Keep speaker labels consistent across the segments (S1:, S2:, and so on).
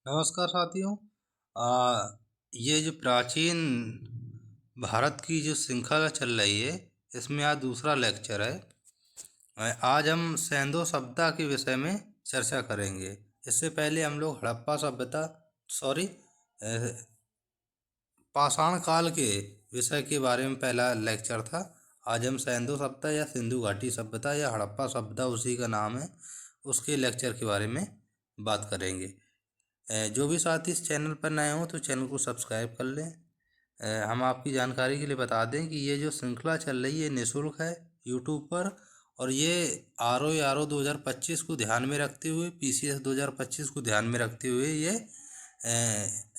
S1: नमस्कार साथियों। ये जो प्राचीन भारत की जो श्रृंखला चल रही है, इसमें आज दूसरा लेक्चर है। आज हम सैंधो सभ्यता के विषय में चर्चा करेंगे। इससे पहले हम लोग हड़प्पा सभ्यता सॉरी पाषाण काल के विषय के बारे में पहला लेक्चर था। आज हम सैंधो सभ्यता या सिंधु घाटी सभ्यता या हड़प्पा सभ्यता, उसी का नाम है, उसके लेक्चर के बारे में बात करेंगे। जो भी साथी इस चैनल पर नए हों तो चैनल को सब्सक्राइब कर लें। हम आपकी जानकारी के लिए बता दें कि ये जो श्रृंखला चल रही है निःशुल्क है यूट्यूब पर, और ये आर ओ 2025 को ध्यान में रखते हुए, PCS 2025 को ध्यान में रखते हुए ये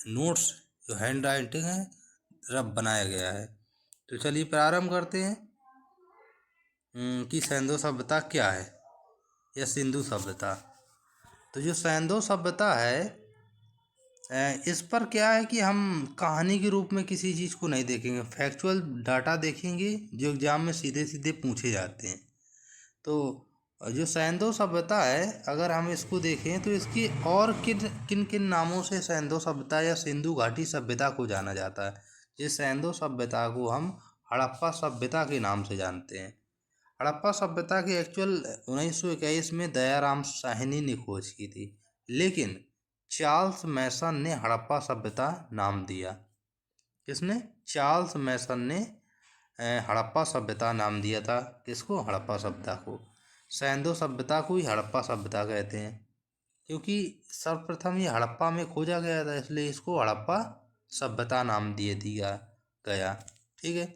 S1: नोट्स जो हैंड राइटिंग है रब बनाया गया है। तो चलिए प्रारंभ करते हैं कि सैंधो सभ्यता क्या है या सिंधु सभ्यता। तो जो सैंधो सभ्यता है, इस पर क्या है कि हम कहानी के रूप में किसी चीज़ को नहीं देखेंगे, फैक्चुअल डाटा देखेंगे जो एग्जाम में सीधे सीधे पूछे जाते हैं। तो जो सैंधो सभ्यता है, अगर हम इसको देखें तो इसकी और किन किन किन नामों से सैंधो सभ्यता या सिंधु घाटी सभ्यता को जाना जाता है। जिस सैंधो सभ्यता को हम हड़प्पा सभ्यता के नाम से जानते हैं। हड़प्पा सभ्यता की एक्चुअल 1921 में दयाराम साहनी ने खोज की थी, लेकिन चार्ल्स मैसन ने हड़प्पा सभ्यता नाम दिया। किसने? चार्ल्स मैसन ने हड़प्पा सभ्यता नाम दिया था। किसको? हड़प्पा सभ्यता को। सैंधो सभ्यता को ही हड़प्पा सभ्यता कहते हैं, क्योंकि सर्वप्रथम ये हड़प्पा में खोजा गया था, इसलिए इसको हड़प्पा सभ्यता नाम दिया गया। ठीक है।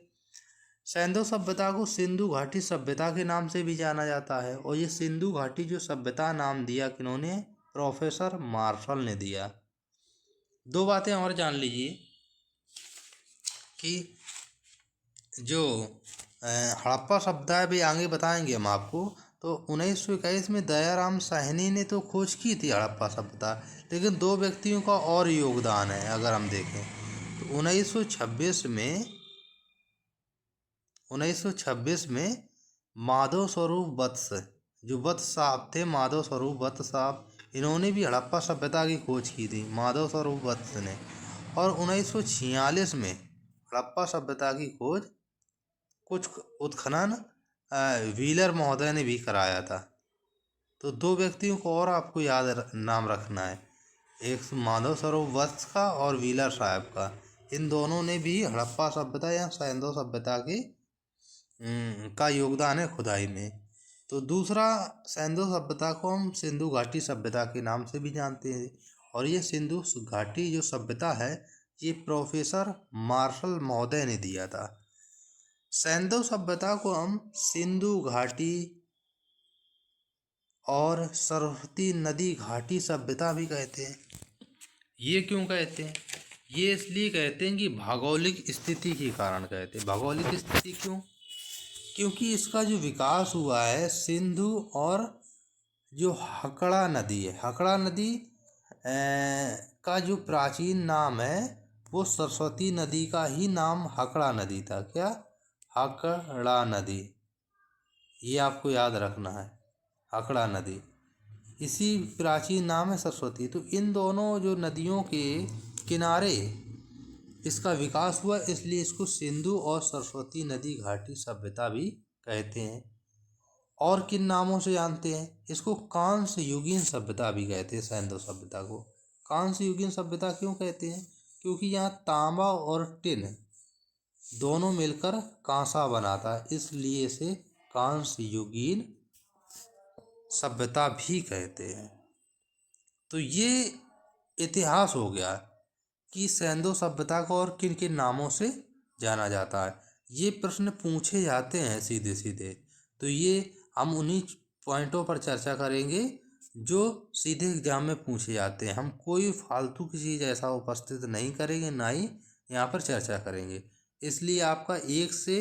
S1: सैंधो सभ्यता को सिंधु घाटी सभ्यता के नाम से भी जाना जाता है, और ये सिंधु घाटी जो सभ्यता नाम दिया किन्होंने? प्रोफेसर मार्शल ने दिया। दो बातें और जान लीजिए कि जो हड़प्पा सभ्यता है भी आगे बताएंगे हम आपको। तो 1921 में दयाराम साहनी ने तो खोज की थी हड़प्पा सभ्यता, लेकिन दो व्यक्तियों का और योगदान है। अगर हम देखें तो 1926 में माधव स्वरूप वत्स, जो वत्स साहब थे, माधव स्वरूप वत्स साहब, इन्होंने भी हड़प्पा सभ्यता की खोज की थी, माधव स्वरूप वत्स ने। और 1946 में हड़प्पा सभ्यता की खोज कुछ उत्खनन व्हीलर महोदय ने भी कराया था। तो दो व्यक्तियों को और आपको नाम रखना है, एक माधव स्वरूप वत्स का और व्हीलर साहब का। इन दोनों ने भी हड़प्पा सभ्यता या सैंधो सभ्यता की का योगदान है खुदाई में। तो दूसरा, सैंधो सभ्यता को हम सिंधु घाटी सभ्यता के नाम से भी जानते हैं, और ये सिंधु घाटी जो सभ्यता है, ये प्रोफेसर मार्शल महोदय ने दिया था। सैंधो सभ्यता को हम सिंधु घाटी और सरस्वती नदी घाटी सभ्यता भी कहते हैं। ये क्यों कहते हैं? ये इसलिए कहते हैं कि भौगोलिक स्थिति के कारण कहते हैं। भौगोलिक स्थिति क्यों? क्योंकि इसका जो विकास हुआ है सिंधु और जो हकड़ा नदी है, हकड़ा नदी का जो प्राचीन नाम है वो सरस्वती नदी का ही नाम हकड़ा नदी था। क्या? हकड़ा नदी, ये आपको याद रखना है, हकड़ा नदी, इसी प्राचीन नाम है सरस्वती। तो इन दोनों जो नदियों के किनारे इसका विकास हुआ, इसलिए इसको सिंधु और सरस्वती नदी घाटी सभ्यता भी कहते हैं। और किन नामों से जानते हैं? इसको कांस्य युगीन सभ्यता भी कहते हैं। सैंधो सभ्यता को कांस्य युगीन सभ्यता क्यों कहते हैं? क्योंकि यहाँ तांबा और टिन दोनों मिलकर कांसा बनाता है, इसलिए इसे कांस्य युगीन सभ्यता भी कहते हैं। तो ये इतिहास हो गया कि सैंधो सभ्यता को और किन किन नामों से जाना जाता है। ये प्रश्न पूछे जाते हैं सीधे सीधे, तो ये हम उन्हीं पॉइंटों पर चर्चा करेंगे जो सीधे एग्जाम में पूछे जाते हैं। हम कोई फालतू की चीज़ ऐसा उपस्थित नहीं करेंगे, ना ही यहाँ पर चर्चा करेंगे। इसलिए आपका 1 से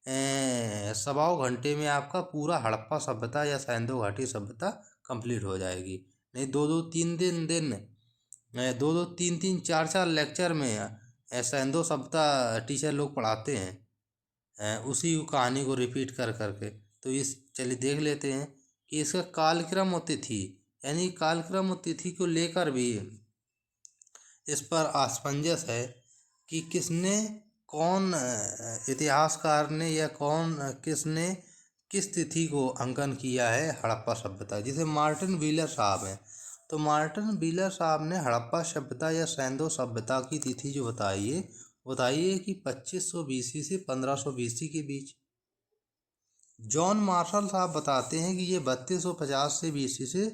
S1: 1.25 घंटे में आपका पूरा हड़प्पा सभ्यता या सैंधो घाटी सभ्यता कंप्लीट हो जाएगी। नहीं, 2-2 3 दिन 2-2 3-3 4-4 लेक्चर में सैंधो सभ्यता टीचर लोग पढ़ाते हैं, उसी कहानी को रिपीट कर करके। तो इस चलिए देख लेते हैं कि इसका कालक्रम और तिथि, यानी कालक्रम और तिथि को लेकर भी इस पर असमंजस है कि किसने, कौन इतिहासकार ने या किसने किस तिथि को अंकन किया है हड़प्पा सभ्यता। जैसे मार्टिन व्हीलर साहब हैं, तो मार्टिन व्हीलर साहब ने हड़प्पा सभ्यता या सैंधो सभ्यता की तिथि जो बताइए कि 2500 बीसी से 1500 बीसी के बीच। जॉन मार्शल साहब बताते हैं कि ये 3250 से बीसी से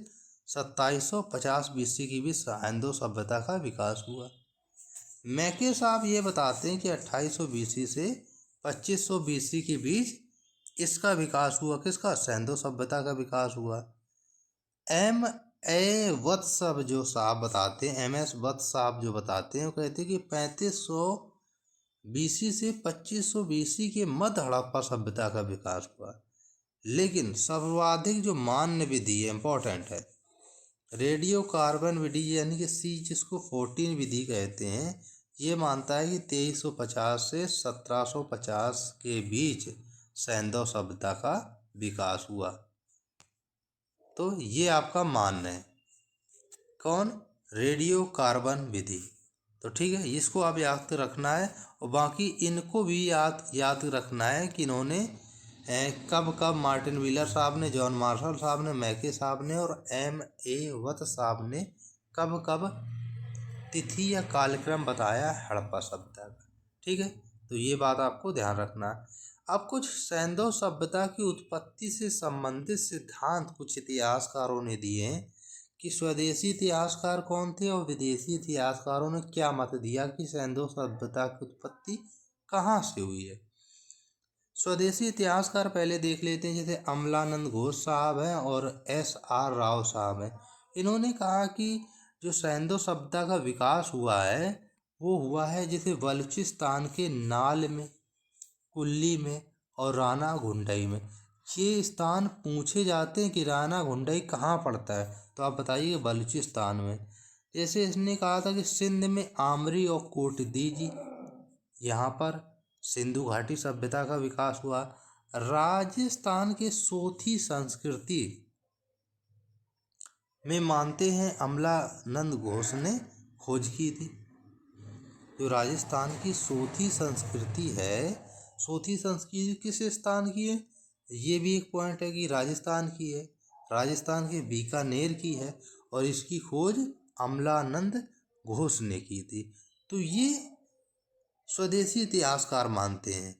S1: 2750 बीसी की भी सैंधो सभ्यता का विकास हुआ। मैके साहब ये बताते हैं कि 2800 बीसी से 2500 बीसी के बीच इसका विकास हुआ। किसका? सैंधो सभ्यता का विकास हुआ। एम ए वत्स जो साहब बताते हैं, एम एस वत्स साहब जो बताते हैं, वो कहते हैं कि 3500 बीसी से 2500 बीसी के मध्य हड़प्पा सभ्यता का विकास हुआ। लेकिन सर्वाधिक जो मान्य विधि है, इंपॉर्टेंट है, रेडियो कार्बन विधि यानी कि सी, जिसको 14 विधि कहते हैं, ये मानता है कि 2350 से 1750 के बीच सैंधव सभ्यता का विकास हुआ। तो ये आपका मानना है। कौन? रेडियो कार्बन विधि। तो ठीक है, इसको आप याद रखना है। और बाकी इनको भी याद रखना है कि इन्होंने कब मार्टिन व्हीलर साहब ने, जॉन मार्शल साहब ने, मैके साहब ने और एम ए वत साहब ने कब तिथि या कालक्रम बताया हड़प्पा सभ्यता का। ठीक है, तो ये बात आपको ध्यान रखना है। अब कुछ सैंधव सभ्यता की उत्पत्ति से संबंधित सिद्धांत कुछ इतिहासकारों ने दिए हैं कि स्वदेशी इतिहासकार कौन थे और विदेशी इतिहासकारों ने क्या मत दिया कि सैंधव सभ्यता की उत्पत्ति कहाँ से हुई है। स्वदेशी इतिहासकार पहले देख लेते हैं, जैसे अमलानंद घोष साहब हैं और SR राव साहब हैं। इन्होंने कहा कि जो सैंधव सभ्यता का विकास हुआ है वो हुआ है जैसे बलूचिस्तान के नाल में, कुल्ली में और राना घुंडई में। ये स्थान पूछे जाते हैं कि राना घुंडई कहाँ पड़ता है, तो आप बताइए बलूचिस्तान में। जैसे इसने कहा था कि सिंध में आमरी और कोटदीजी, यहाँ पर सिंधु घाटी सभ्यता का विकास हुआ। राजस्थान के सोथी संस्कृति में मानते हैं अमलानंद घोष ने खोज की थी। जो राजस्थान की सोथी संस्कृति है, सोथी संस्कृति किस स्थान की है? ये भी एक पॉइंट है कि राजस्थान की है, राजस्थान के बीकानेर की है और इसकी खोज अमलानंद घोष ने की थी। तो ये स्वदेशी इतिहासकार मानते हैं,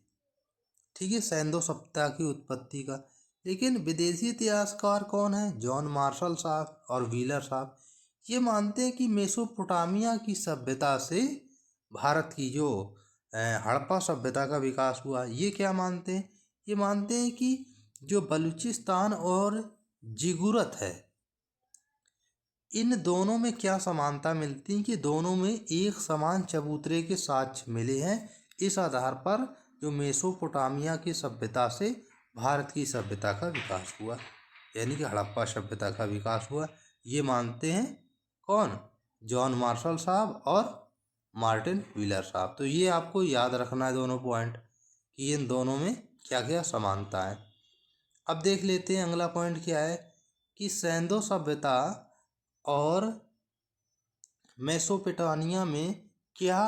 S1: ठीक है, सैंधव सभ्यता की उत्पत्ति का। लेकिन विदेशी इतिहासकार कौन है? जॉन मार्शल साहब और व्हीलर साहब। ये मानते हैं कि मेसोपोटामिया की सभ्यता से भारत की जो हड़प्पा सभ्यता का विकास हुआ। ये क्या मानते हैं? ये मानते हैं कि जो बलूचिस्तान और जिगुरत है, इन दोनों में क्या समानता मिलती है कि दोनों में एक समान चबूतरे के साक्ष्य मिले हैं। इस आधार पर जो मेसोपोटामिया की सभ्यता से भारत की सभ्यता का विकास हुआ, यानी कि हड़प्पा सभ्यता का विकास हुआ, ये मानते हैं कौन? जॉन मार्शल साहब और मार्टिन व्हीलर साहब। तो ये आपको याद रखना है दोनों पॉइंट कि इन दोनों में क्या क्या समानता है। अब देख लेते हैं अगला पॉइंट क्या है कि सैंधव सभ्यता और मेसोपोटामिया में क्या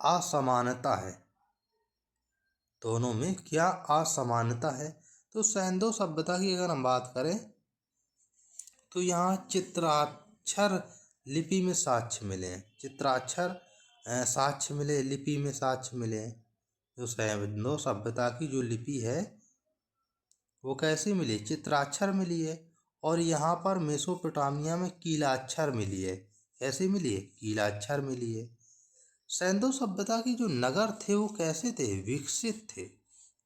S1: असमानता है, दोनों में क्या असमानता है। तो सैंधव सभ्यता की अगर हम बात करें तो यहाँ चित्राक्षर लिपि में साक्ष्य मिले हैं, चित्राक्षर साक्ष्य मिले, लिपि में साक्ष्य मिले हैं। जो सैंधव सभ्यता की जो लिपि है वो कैसे मिली? चित्राक्षर मिली है। और यहाँ पर मेसोपोटामिया में कीलाक्षर मिली है। कैसे मिली है? कीलाक्षर मिली है। सैंधव सभ्यता की जो नगर थे वो कैसे थे? विकसित थे।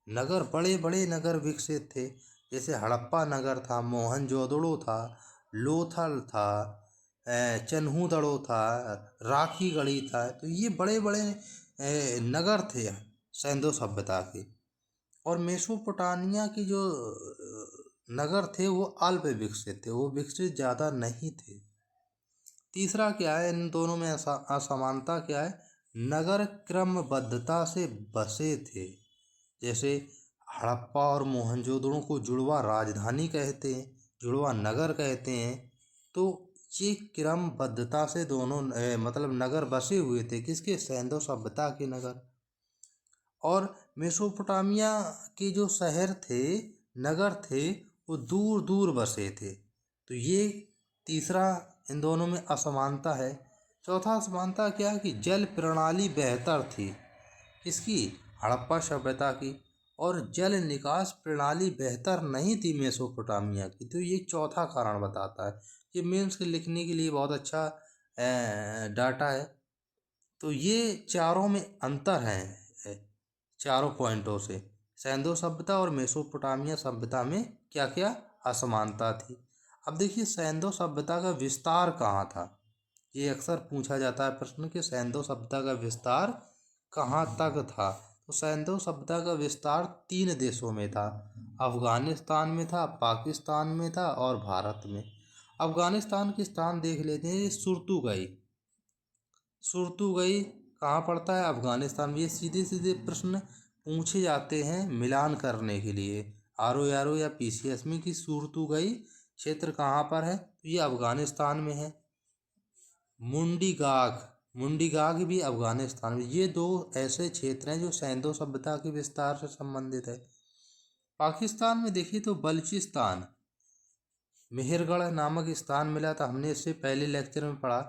S1: नगर, बड़े बड़े नगर विकसित थे। जैसे हड़प्पा नगर था, मोहनजोदड़ो था, लोथल था, चन्हूदड़ो था, राखीगढ़ी था। तो ये बड़े बड़े नगर थे सैंधव सभ्यता के। और मेसोपोटामिया की जो नगर थे वो अल्प विकसित थे, वो विकसित ज़्यादा नहीं थे। तीसरा क्या है, इन दोनों में असमानता क्या है? नगर क्रमबद्धता से बसे थे। जैसे हड़प्पा और मोहनजोदड़ो को जुड़वा राजधानी कहते हैं, जुड़वा नगर कहते हैं। तो ये क्रमबद्धता से दोनों मतलब नगर बसे हुए थे, किसके? सैंधव सभ्यता के नगर। और मेसोपोटामिया के जो शहर थे, नगर थे, वो दूर दूर बसे थे। तो ये तीसरा इन दोनों में असमानता है। चौथा असमानता क्या है कि जल प्रणाली बेहतर थी, किसकी? हड़प्पा सभ्यता की। और जल निकास प्रणाली बेहतर नहीं थी मेसोपोटामिया की। तो ये चौथा कारण बताता है। ये मेंस के लिखने के लिए बहुत अच्छा डाटा है। तो ये चारों में अंतर है, चारों पॉइंटों से। सैंधव सभ्यता और मेसोपोटामिया सभ्यता में क्या क्या असमानता थी। अब देखिए सैंधव सभ्यता का विस्तार कहाँ था। ये अक्सर पूछा जाता है प्रश्न कि सैंधव सभ्यता का विस्तार कहाँ तक था। तो सैंधव सभ्यता का विस्तार 3 देशों में था। अफगानिस्तान में था, पाकिस्तान में था और भारत में। अफगानिस्तान के स्थान देख लेते हैं। सुरतुगई, सुरतुगई कहाँ पड़ता है? अफगानिस्तान में। ये सीधे सीधे प्रश्न पूछे जाते हैं मिलान करने के लिए RO या PCS में कि सुरतुगई क्षेत्र कहाँ पर है। तो ये अफगानिस्तान में है। मुंडीगाग, मुंडीगाग भी अफगानिस्तान में। ये 2 ऐसे क्षेत्र हैं जो सैंधव सभ्यता के विस्तार से संबंधित है। पाकिस्तान में देखिए तो बलूचिस्तान, मेहरगढ़ नामक स्थान मिला था, हमने इससे पहले लेक्चर में पढ़ा।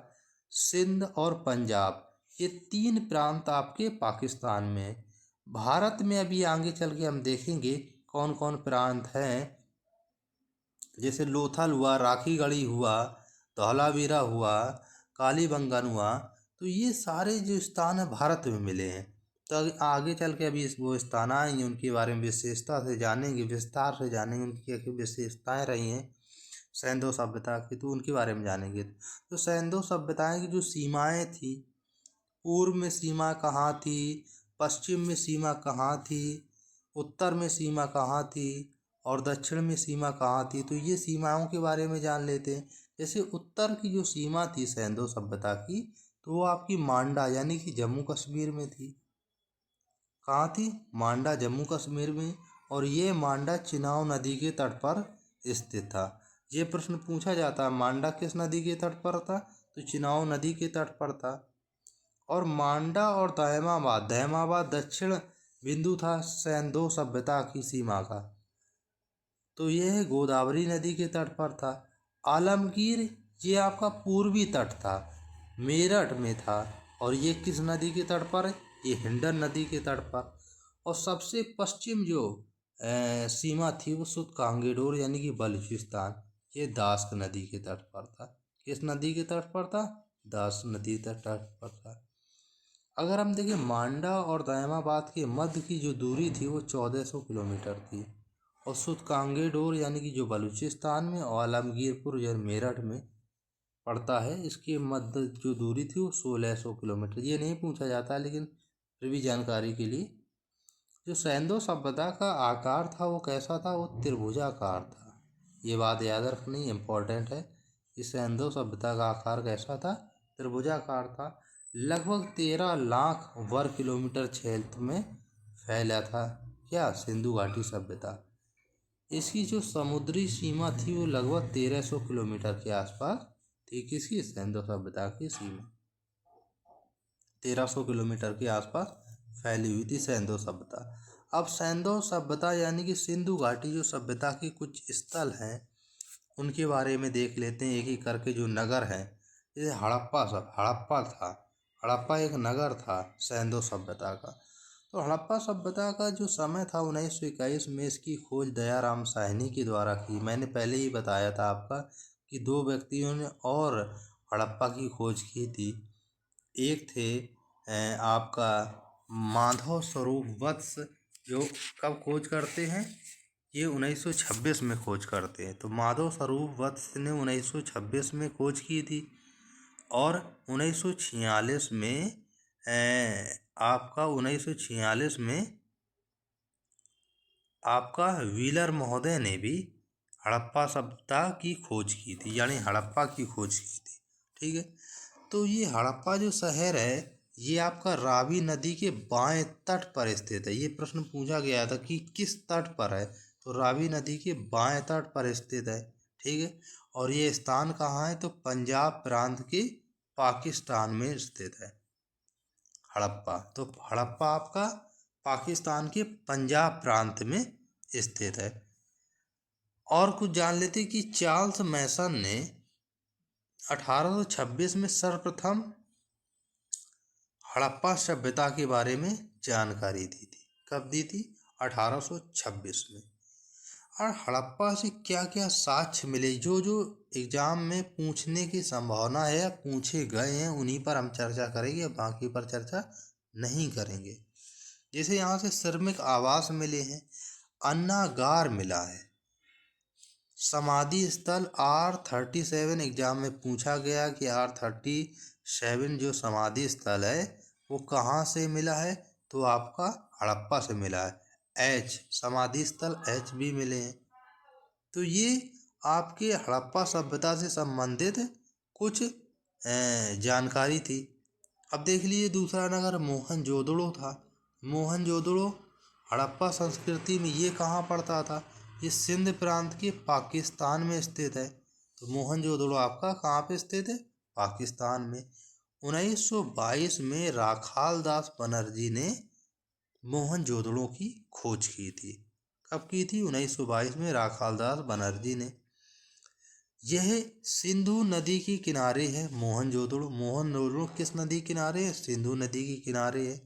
S1: सिंध और पंजाब, ये 3 प्रांत आपके पाकिस्तान में। भारत में अभी आगे चल के हम देखेंगे कौन कौन प्रांत हैं। जैसे लोथल हुआ, राखीगढ़ी हुआ, धौलावीरा हुआ, कालीबंगन हुआ। तो ये सारे जो स्थान है भारत में मिले हैं। तो आगे चल के अभी वो स्थान आएंगे, उनके बारे में विशेषता से जानेंगे, विस्तार से जानेंगे उनकी क्या क्या विशेषताएँ रही हैं सैंधव सभ्यता की, तो उनके बारे में जानेंगे। तो सैंधव सभ्यताएं की जो सीमाएं थी, पूर्व में सीमा कहाँ थी, पश्चिम में सीमा कहाँ थी, उत्तर में सीमा कहाँ थी और दक्षिण में सीमा कहाँ थी। तो ये सीमाओं के बारे में जान लेते हैं। जैसे उत्तर की जो सीमा थी सैंधव सभ्यता की, तो वो आपकी मांडा यानी कि जम्मू कश्मीर में थी। कहाँ थी? मांडा, जम्मू कश्मीर में। और ये मांडा चिनाब नदी के तट पर स्थित था। ये प्रश्न पूछा जाता है, मांडा किस नदी के तट पर था? तो चिनाब नदी के तट पर था। और मांडा और दहमाबाद, दहमाबाद दक्षिण बिंदु था सैंधव सभ्यता की सीमा का। तो यह गोदावरी नदी के तट पर था। आलमगीर, ये आपका पूर्वी तट था, मेरठ में था। और ये किस नदी के तट पर है? ये हिंडन नदी के तट पर। और सबसे पश्चिम जो सीमा थी वो सुद कांगेडोर यानी कि बलूचिस्तान, ये दास्क नदी के तट पर था। किस नदी के तट पर था? दास्क नदी के तट पर था। अगर हम देखें मांडा और दहमाबाद के मध्य की जो दूरी थी वो 1400 किलोमीटर थी। और सुद कांगेडोर यानी कि जो बलूचिस्तान में और आलमगीरपुर जो मेरठ में पड़ता है, इसके मध्य जो दूरी थी वो 1600 किलोमीटर। ये नहीं पूछा जाता लेकिन फिर भी जानकारी के लिए। जो सैंधव सभ्यता का आकार था वो कैसा था? वो त्रिभुजाकार था। ये बात याद रखनी इम्पोर्टेंट है। इस सैंधव सभ्यता का आकार कैसा था? त्रिभुजाकार था। लगभग 13 लाख वर्ग किलोमीटर क्षेत्र में फैला था। क्या? सिंधु घाटी सभ्यता। इसकी जो समुद्री सीमा थी वो लगभग 1300 किलोमीटर के आसपास थी। किसकी? सैंधव सभ्यता की सीमा 1300 किलोमीटर के आसपास फैली हुई थी सैंधव सभ्यता। अब सैंधव सभ्यता यानी कि सिंधु घाटी जो सभ्यता के कुछ स्थल हैं उनके बारे में देख लेते हैं एक एक करके। जो नगर हैं, जैसे हड़प्पा था। हड़प्पा एक नगर था सैंधव सभ्यता का। तो हड़प्पा सभ्यता का जो समय था 1921 में इसकी खोज दयाराम साहनी के द्वारा की। मैंने पहले ही बताया था आपका कि 2 व्यक्तियों ने और हड़प्पा की खोज की थी। एक थे आपका माधव स्वरूप वत्स, जो कब खोज करते हैं? ये 1926 में खोज करते हैं। तो माधव स्वरूप वत्स ने 1926 में खोज की थी। और 1946 में आपका 1946 में आपका व्हीलर महोदय ने भी हड़प्पा सभ्यता की खोज की थी, यानी हड़प्पा की खोज की थी। ठीक है। तो ये हड़प्पा जो शहर है ये आपका रावी नदी के बाएं तट पर स्थित है। ये प्रश्न पूछा गया था कि किस तट पर है, तो रावी नदी के बाएं तट पर स्थित है। ठीक है। और ये स्थान कहाँ है? तो पंजाब प्रांत के पाकिस्तान में स्थित है हड़प्पा। तो हड़प्पा आपका पाकिस्तान के पंजाब प्रांत में स्थित है। और कुछ जान लेते कि चार्ल्स मैसन ने 1826 में सर्वप्रथम हड़प्पा सभ्यता के बारे में जानकारी दी थी। कब दी थी? 1826 में। और हड़प्पा से क्या क्या साक्ष्य मिले, जो जो एग्जाम में पूछने की संभावना है या पूछे गए हैं, उन्हीं पर हम चर्चा करेंगे, बाकी पर चर्चा नहीं करेंगे। जैसे यहाँ से श्रमिक आवास मिले हैं, अन्नागार मिला है, समाधि स्थल R37 एग्जाम में पूछा गया कि R37 जो समाधि स्थल है वो कहाँ से मिला है? तो आपका हड़प्पा से मिला है। समाधि स्थल H भी मिले हैं। तो ये आपके हड़प्पा सभ्यता से संबंधित कुछ जानकारी थी। अब देख लीजिए दूसरा नगर मोहनजोदड़ो था। मोहनजोदड़ो हड़प्पा संस्कृति में ये कहाँ पड़ता था? ये सिंध प्रांत के पाकिस्तान में स्थित है। तो मोहनजोदड़ो आपका कहाँ पे स्थित है? पाकिस्तान में। 1922 में राखाल दास बनर्जी ने मोहनजोदड़ो की खोज की थी। कब की थी? 1922 में राखाल दास बनर्जी ने। यह सिंधु नदी के किनारे है मोहनजोदड़ो। मोहनजोदड़ो किस नदी किनारे है? सिंधु नदी के किनारे है।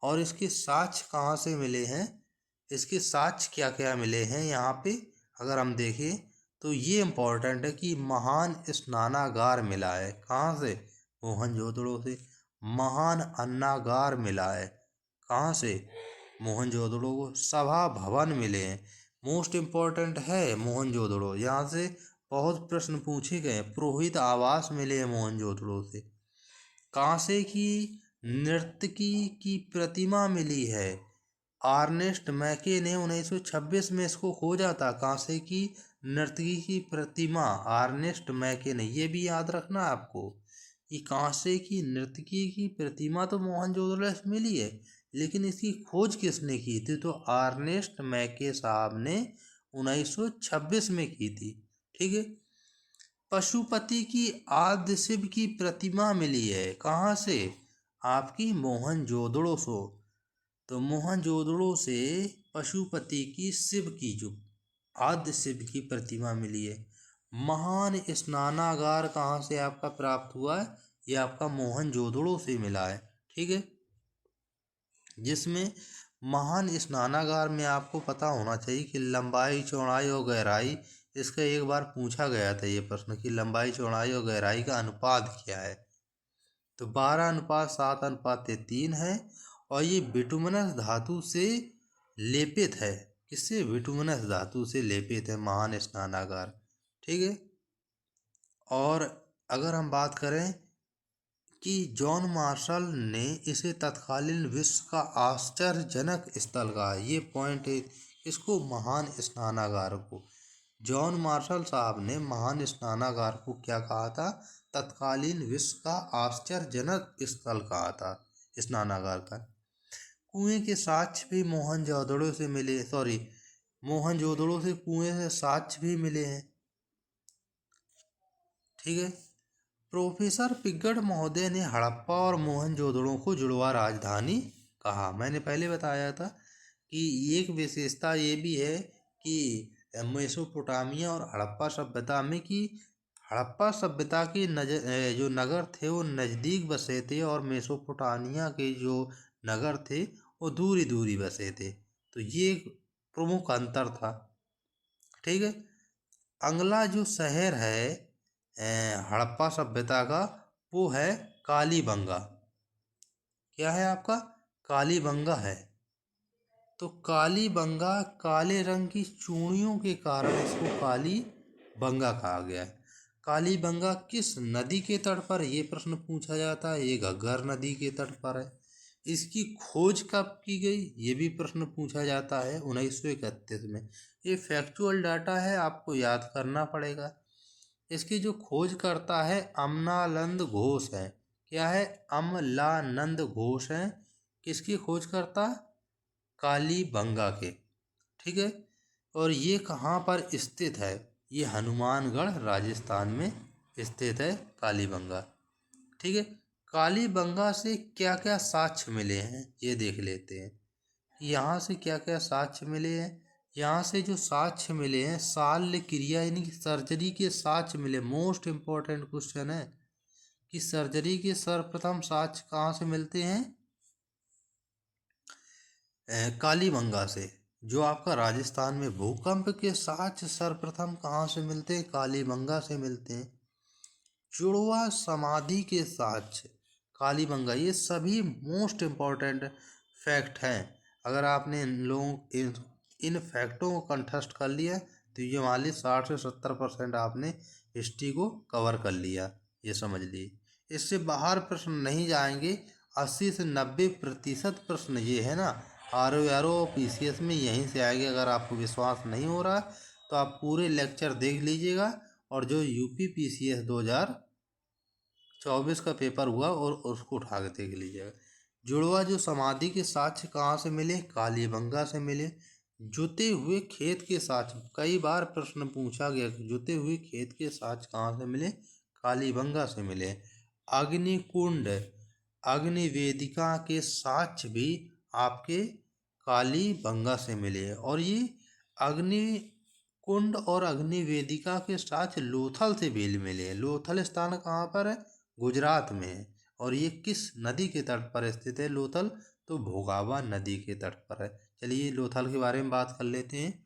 S1: और इसके साक्ष्य कहाँ से मिले हैं? इसके साक्ष्य क्या क्या मिले हैं यहाँ पे अगर हम देखें तो ये इम्पोर्टेंट है कि महान स्नानागार मिला है। कहाँ से? मोहनजोदड़ो से। महान अन्नागार मिला है। कहाँ से? मोहनजोदड़ो को। सभा भवन मिले हैं। मोस्ट इम्पोर्टेंट है मोहनजोदड़ो, यहाँ से बहुत प्रश्न पूछे गए। पुरोहित आवास मिले हैं मोहनजोदड़ो से। कांसे की नर्तकी की प्रतिमा मिली है। आर्नेस्ट मैके ने 1926 में इसको खोजा था। कांसे की नर्तकी की प्रतिमा आर्नेस्ट मैके ने। ये भी याद रखना आपको कि कांसे की नर्तकी की प्रतिमा तो मोहनजोदड़ो से मिली है, लेकिन इसकी खोज किसने की थी? तो आर्नेस्ट मैके साहब ने 1926 में की थी। ठीक है। पशुपति की आद्य शिव की प्रतिमा मिली है। कहाँ से? आपकी मोहनजोदड़ो से। तो मोहनजोदड़ो से पशुपति की शिव की जो आद्य शिव की प्रतिमा मिली है। महान स्नानागार कहाँ से आपका प्राप्त हुआ है? ये आपका मोहनजोदड़ो से मिला है। ठीक है। जिसमें महान स्नानागार में आपको पता होना चाहिए कि लंबाई, चौड़ाई और गहराई, इसका एक बार पूछा गया था ये प्रश्न कि लंबाई, चौड़ाई और गहराई का अनुपात क्या है? तो 12:7:3 है। और ये बिटुमिनस धातु से लेपित है। किससे? बिटुमिनस धातु से लेपित है महान स्नानागार। ठीक है। और अगर हम बात करें कि जॉन मार्शल ने इसे तत्कालीन विश्व का आश्चर्यजनक स्थल कहा, ये पॉइंट है। इसको महान स्नानागार को जॉन मार्शल साहब ने महान स्नानागार को क्या कहा था? तत्कालीन विश्व का आश्चर्यजनक स्थल कहा था स्नानागार का। कुएं के साक्ष्य भी मोहनजोदड़ो से मिले, मोहनजोदड़ो से कुएं से साक्ष्य भी मिले हैं। ठीक है। प्रोफेसर पिगड़ महोदय ने हड़प्पा और मोहनजोदड़ो को जुड़वा राजधानी कहा। मैंने पहले बताया था कि एक विशेषता ये भी है कि मेसोपोटामिया और हड़प्पा सभ्यता में कि हड़प्पा सभ्यता के जो नगर थे वो नज़दीक बसे थे और मेसोपोटामिया के जो नगर थे वो दूरी दूरी बसे थे। तो ये एक प्रमुख अंतर था। ठीक है। अगला जो शहर है हड़प्पा सभ्यता का वो है कालीबंगा। क्या है आपका? कालीबंगा है। तो कालीबंगा काले रंग की चूड़ियों के कारण इसको कालीबंगा कहा गया है। कालीबंगा किस नदी के तट पर? ये प्रश्न पूछा जाता है। ये घग्गर नदी के तट पर है। इसकी खोज कब की गई? ये भी प्रश्न पूछा जाता है 1931 में। ये फैक्चुअल डाटा है, आपको याद करना पड़ेगा। इसकी जो खोज करता है अमलानंद घोष है। क्या है? अमलानंद घोष है। किसकी खोज करता? कालीबंगा के। ठीक है। और ये कहाँ पर स्थित है? ये हनुमानगढ़ राजस्थान में स्थित है कालीबंगा। ठीक है, कालीबंगा से क्या क्या साक्ष्य मिले हैं ये देख लेते हैं। यहाँ से क्या क्या साक्ष्य मिले हैं। यहाँ से जो साक्ष्य मिले हैं, शल्य क्रिया यानी कि सर्जरी के साक्ष्य मिले। मोस्ट इम्पोर्टेंट क्वेश्चन है कि सर्जरी के सर्वप्रथम साक्ष्य कहाँ से मिलते हैं? कालीबंगा से। जो आपका राजस्थान में भूकंप के साक्ष्य सर्वप्रथम कहाँ से मिलते हैं? कालीबंगा से मिलते हैं। जुड़वा समाधि के साक्ष्य कालीबंगा। ये सभी मोस्ट इम्पोर्टेंट फैक्ट हैं। अगर आपने इन फैक्टों को कंठस्थ कर लिया तो ये मान ली 60 से 70% आपने हिस्ट्री को कवर कर लिया, ये समझ ली। इससे बाहर प्रश्न नहीं जाएंगे। 80 से 90% प्रश्न ये है ना RO PCS में यहीं से आएंगे। अगर आपको विश्वास नहीं हो रहा तो आप पूरे लेक्चर देख लीजिएगा और जो UP PCS 2024 का पेपर हुआ और उसको उठा के देख लीजिएगा। जुड़वा जो समाधि के साक्ष्य कहाँ से मिले? कालीबंगा से मिले। जुते हुए खेत के साक्ष्य, कई बार प्रश्न पूछा गया, जुते हुए खेत के साक्ष्य कहाँ से मिले? कालीबंगा से मिले। अग्निकुंड अग्निवेदिका के साक्ष्य भी आपके कालीबंगा से मिले। और ये अग्निकुंड और अग्निवेदिका के साक्ष्य लोथल से भी मिले। लोथल स्थान कहाँ पर है? गुजरात में है। और ये किस नदी के तट पर स्थित है लोथल? तो भोगावा नदी के तट पर है। चलिए लोथल के बारे में बात कर लेते हैं।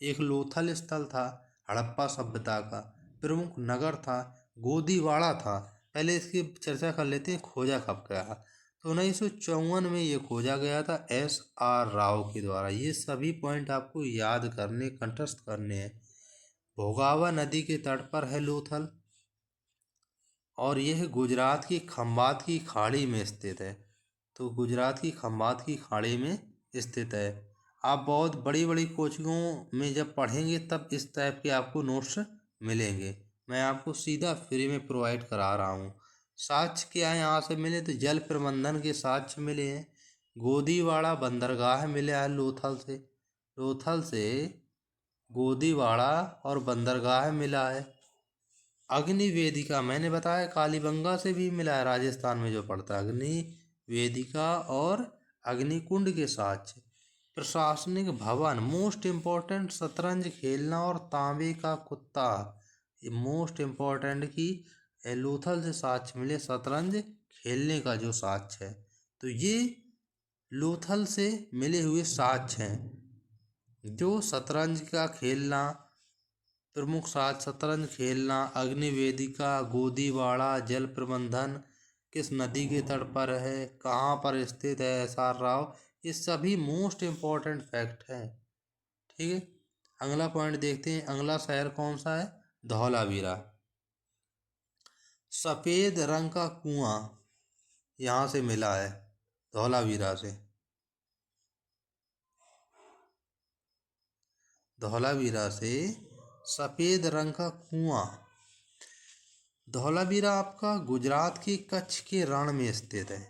S1: एक लोथल स्थल था हड़प्पा सभ्यता का। प्रमुख नगर था गोदीवाड़ा था। पहले इसकी चर्चा कर लेते हैं, खोजा कब गया। तो 1954 में ये खोजा गया था SR राव के द्वारा। ये सभी पॉइंट आपको याद करने, कंठस्थ करने हैं। भोगावा नदी के तट पर है लोथल और यह गुजरात की खंबात की खाड़ी में स्थित है। तो गुजरात की खंबात की खाड़ी में स्थित है। आप बहुत बड़ी बड़ी कोचिंगों में जब पढ़ेंगे तब इस टाइप के आपको नोट्स मिलेंगे। मैं आपको सीधा फ्री में प्रोवाइड करा रहा हूँ। साक्ष्य क्या है यहाँ से मिले? तो जल प्रबंधन के साक्ष्य मिले हैं। गोदीवाड़ा बंदरगाह मिला है लोथल से। लोथल से गोदीवाड़ा और बंदरगाह मिला है। अग्निवेदिका मैंने बताया कालीबंगा से भी मिला है, राजस्थान में जो पड़ता है। अग्निवेदिका और अग्निकुंड के साक्ष्य। प्रशासनिक भवन मोस्ट इम्पोर्टेंट, शतरंज खेलना और तांबे का कुत्ता। ये मोस्ट इम्पोर्टेंट की लोथल से साक्ष्य मिले शतरंज खेलने का जो साक्ष्य है। तो ये लोथल से मिले हुए साक्ष्य हैं। जो शतरंज का खेलना, प्रमुख साक्ष्य शतरंज खेलना, अग्निवेदिका, गोदीवाड़ा, जल प्रबंधन, किस नदी के तट पर है, कहाँ पर स्थित है SR राव, ये सभी मोस्ट इम्पोर्टेंट फैक्ट हैं। ठीक है, अगला पॉइंट देखते हैं। अगला शहर कौन सा है? धौलावीरा। सफ़ेद रंग का कुआं यहाँ से मिला है, धौलावीरा से। धौलावीरा से सफ़ेद रंग का कुआं। धौलावीरा आपका गुजरात के कच्छ के रण में स्थित है।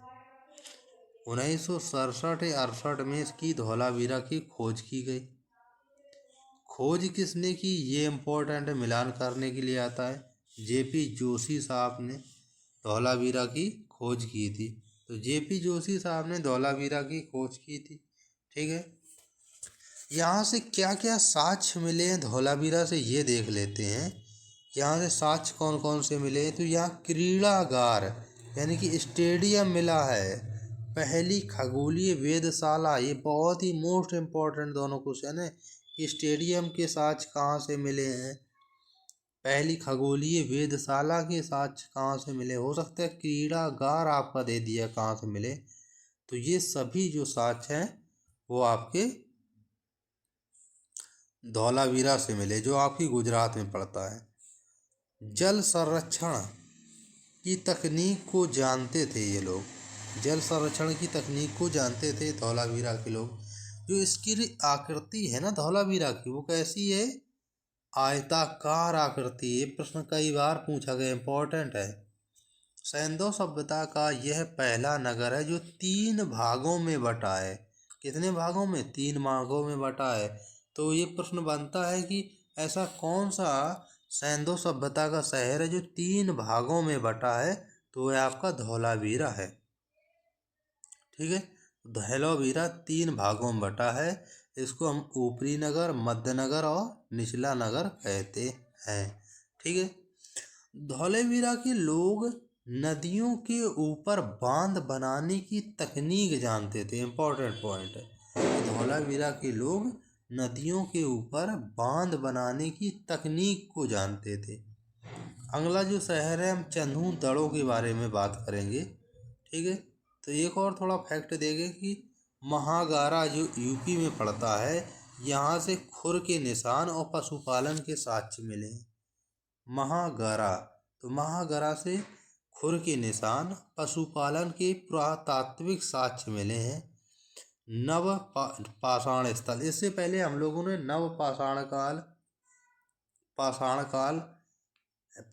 S1: 1967 या 68 में इसकी धौलावीरा की खोज की गई। खोज किसने की? ये इम्पोर्टेंट मिलान करने के लिए आता है। JP जोशी साहब ने धौलावीरा की खोज की थी। तो JP जोशी साहब ने धौलावीरा की खोज की थी। ठीक है, यहाँ से क्या क्या साक्ष्य मिले हैं धौलावीरा से ये देख लेते हैं। यहाँ से साक्ष्य कौन कौन से मिले? तो यहाँ क्रीड़ागार यानी कि स्टेडियम मिला है। पहली खगोलीय वेधशाला, ये बहुत ही मोस्ट इम्पोर्टेंट दोनों क्वेश्चन है कि स्टेडियम के साक्ष्य कहाँ से मिले हैं। पहली खगोलीय वेधशाला के साक्ष्य कहाँ से मिले? हो सकता है क्रीड़ागार आपका दे दिया कहाँ से मिले। तो ये सभी जो साक्ष्य हैं वो आपके धौलावीरा से मिले, जो आपकी गुजरात में पड़ता है। जल संरक्षण की तकनीक को जानते थे ये लोग। जल संरक्षण की तकनीक को जानते थे धौलावीरा के लोग। जो इसकी आकृति है ना धौलावीरा की, वो कैसी है? आयताकार आकृति। ये प्रश्न कई बार पूछा गया, इंपॉर्टेंट है। सैंधव सभ्यता का यह पहला नगर है जो 3 भागों में बटा है। कितने भागों में? 3 भागों में बटा है। तो ये प्रश्न बनता है कि ऐसा कौन सा सैंधव सभ्यता का शहर है जो 3 भागों में बटा है? तो वह आपका धौलावीरा है। ठीक है, धौलावीरा 3 भागों में बटा है। इसको हम ऊपरी नगर, मध्य नगर और निचला नगर कहते हैं। ठीक है, धौलावीरा के लोग नदियों के ऊपर बांध बनाने की तकनीक जानते थे। इंपॉर्टेंट पॉइंट है, धौलावीरा के लोग नदियों के ऊपर बांध बनाने की तकनीक को जानते थे। अगला जो शहर है, हम चन्हू दड़ों के बारे में बात करेंगे। ठीक है, तो एक और थोड़ा फैक्ट देंगे कि महागारा जो यूपी में पड़ता है, यहाँ से खुर के निशान और पशुपालन के साक्ष्य मिले हैं। महागारा, तो महागारा से खुर के निशान, पशुपालन के पुरातात्विक साक्ष्य मिले हैं। नव पाषाण स्थल, इससे पहले हम लोगों ने नव पाषाण काल, पाषाण काल,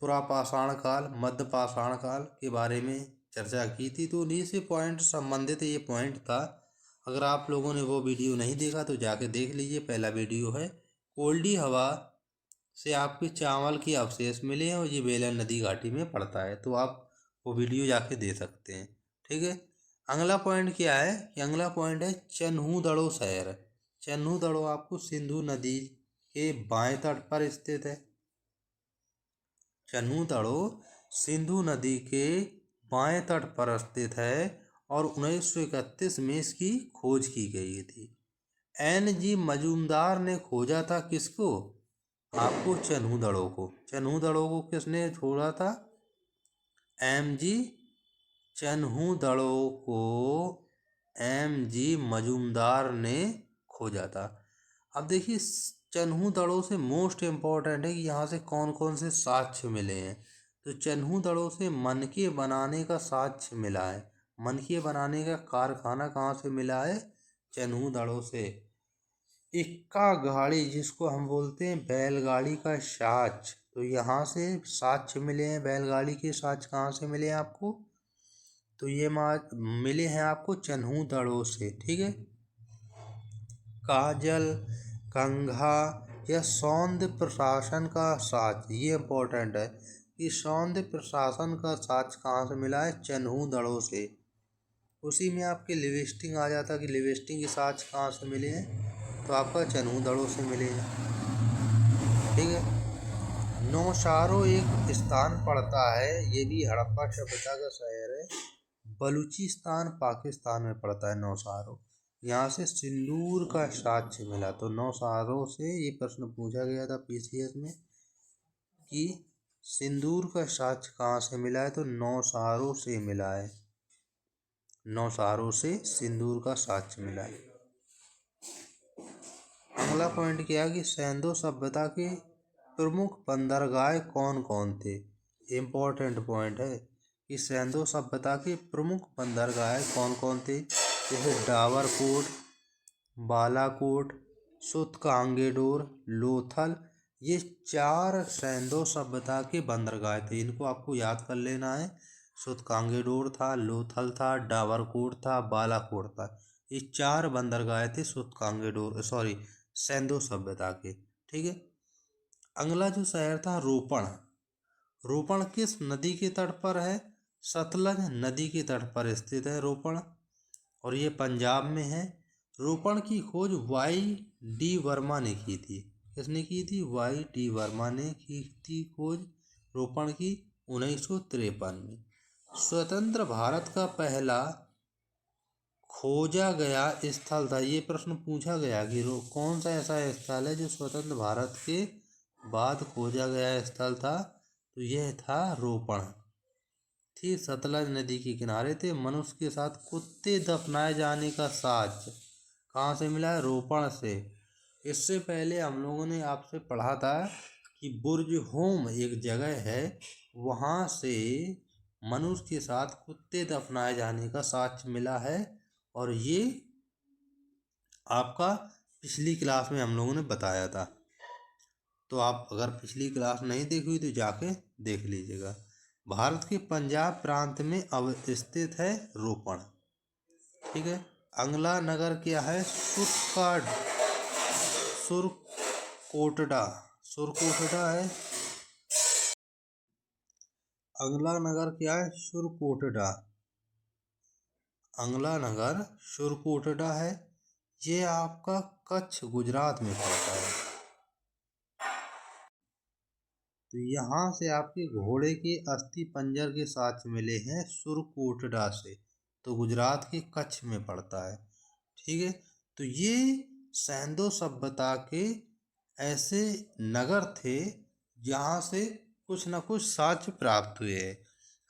S1: पुरापाषाण काल, मध्य पाषाण काल के बारे में चर्चा की थी। तो उन्हीं से पॉइंट संबंधित ये पॉइंट था। अगर आप लोगों ने वो वीडियो नहीं देखा तो जाके देख लीजिए, पहला वीडियो है। कोल्डी हवा से आपके चावल के अवशेष मिले हैं और ये बेलन नदी घाटी में पड़ता है, तो आप वो वीडियो जाके दे सकते हैं। ठीक है, अगला पॉइंट क्या है कि अगला पॉइंट है चन्हू दड़ो शहर। चन्हू दड़ो आपको सिंधु नदी के बाएं तट पर स्थित है। चन्हू दड़ो सिंधु नदी के बाएं तट पर स्थित है और 1931 में इसकी खोज की गई थी। NG मजूमदार ने खोजा था किसको? आपको चन्हू दड़ो को। चन्हू दड़ो को किसने खोजा था? MG चन्हू दड़ो को MG मजूमदार ने खोजा था। अब देखिए, चन्हू दड़ो से मोस्ट इम्पोर्टेंट है कि यहाँ से कौन कौन से साक्ष्य मिले हैं। तो चन्हू दड़ो से मनके बनाने का साक्ष्य मिला है। मनके बनाने का कारखाना कहाँ से मिला है? चन्हू दड़ो से। इक्का गाड़ी, जिसको हम बोलते हैं बैलगाड़ी का साक्ष्य, तो यहाँ से साक्ष्य मिले हैं। बैलगाड़ी के साक्ष्य कहाँ से मिले हैं आपको? तो ये मिले हैं आपको चन्हू दड़ो से। ठीक है, काजल, कंघा या सौंद प्रशासन का साक्ष्य, ये इम्पोर्टेंट है कि सौंद प्रशासन का साक्ष्य कहाँ से मिला है? चन्हू दड़ो से। उसी में आपके लिविस्टिंग आ जाता कि लिविस्टिंग के साक्ष्य कहाँ से मिले हैं? तो आपका चन्हू दड़ो से मिले हैं। ठीक है, नौशारो एक स्थान पड़ता है, ये भी हड़प्पा सभ्यता का शहर है। बलूचिस्तान पाकिस्तान में पड़ता है नौशारो। यहाँ से सिंदूर का साक्ष्य मिला। तो नौशारो से ये प्रश्न पूछा गया था PCS में कि सिंदूर का साक्ष्य कहाँ से मिला है? तो नौशारो से मिला है। नौशारो से सिंदूर का साक्ष्य मिला है। अगला पॉइंट क्या है कि सैंधव सभ्यता के प्रमुख बंदरगाह कौन कौन थे? इम्पोर्टेंट पॉइंट है कि सैंधव सभ्यता के प्रमुख बंदरगाह कौन कौन थे। जैसे डाबरकोट, बालाकोट, सूतकांगेडोर, लोथल, ये 4 सैंधव सभ्यता के बंदरगाह थे। इनको आपको याद कर लेना है। सूतकांगेडोर था, लोथल था, डाबरकोट था, बालाकोट था। ये 4 बंदरगाह थे सूतकांगेडोर सैंधव सभ्यता के। ठीक है, अगला जो शहर था रोपण। रोपण किस नदी के तट पर है? सतलज नदी के तट पर स्थित है रोपण, और ये पंजाब में है। रोपण की खोज Y.D. वर्मा ने की थी। किसने की थी? Y.D. वर्मा ने की थी खोज रोपण की 1953 में। स्वतंत्र भारत का पहला खोजा गया स्थल था, ये प्रश्न पूछा गया कि कौन सा ऐसा स्थल है जो स्वतंत्र भारत के बाद खोजा गया स्थल था? तो यह था रोपण। थी सतलज नदी के किनारे थे। मनुष्य के साथ कुत्ते दफनाए जाने का साक्ष्य कहाँ से मिला है? रोपण से। इससे पहले हम लोगों ने आपसे पढ़ा था कि बुर्ज होम एक जगह है, वहाँ से मनुष्य के साथ कुत्ते दफनाए जाने का साक्ष्य मिला है, और ये आपका पिछली क्लास में हम लोगों ने बताया था। तो आप अगर पिछली क्लास नहीं देखी हुई तो जाके देख लीजिएगा। भारत के पंजाब प्रांत में अवस्थित है रोपण। ठीक है, अगला नगर क्या है? सुरकोटडा। सुरकोटड़ा है। अगला नगर क्या है? सुरकोटड़ा। अगला नगर सुरकोटड़ा है। ये आपका कच्छ गुजरात में पड़ता है। तो यहाँ से आपके घोड़े के अस्थि पंजर के साथ मिले हैं सुरकोटड़ा से, तो गुजरात के कच्छ में पड़ता है। ठीक है, तो ये सैंधव सभ्यता के ऐसे नगर थे जहाँ से कुछ न कुछ साक्ष्य प्राप्त हुए हैं।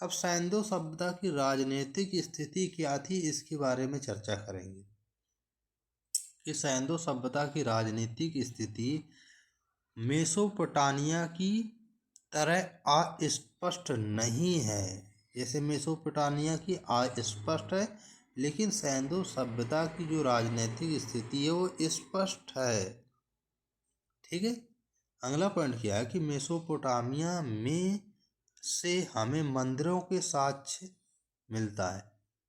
S1: अब सैंधव सभ्यता की राजनीतिक स्थिति क्या थी, इसके बारे में चर्चा करेंगे कि सैंधव सभ्यता की राजनीतिक स्थिति मेसोपोटामिया की तरह अस्पष्ट नहीं है। जैसे मेसोपोटामिया की अस्पष्ट है, लेकिन सैंधव सभ्यता की जो राजनीतिक स्थिति है वो स्पष्ट है। ठीक है, अगला पॉइंट क्या है कि मेसोपोटामिया में से हमें मंदिरों के साक्ष्य मिलता है।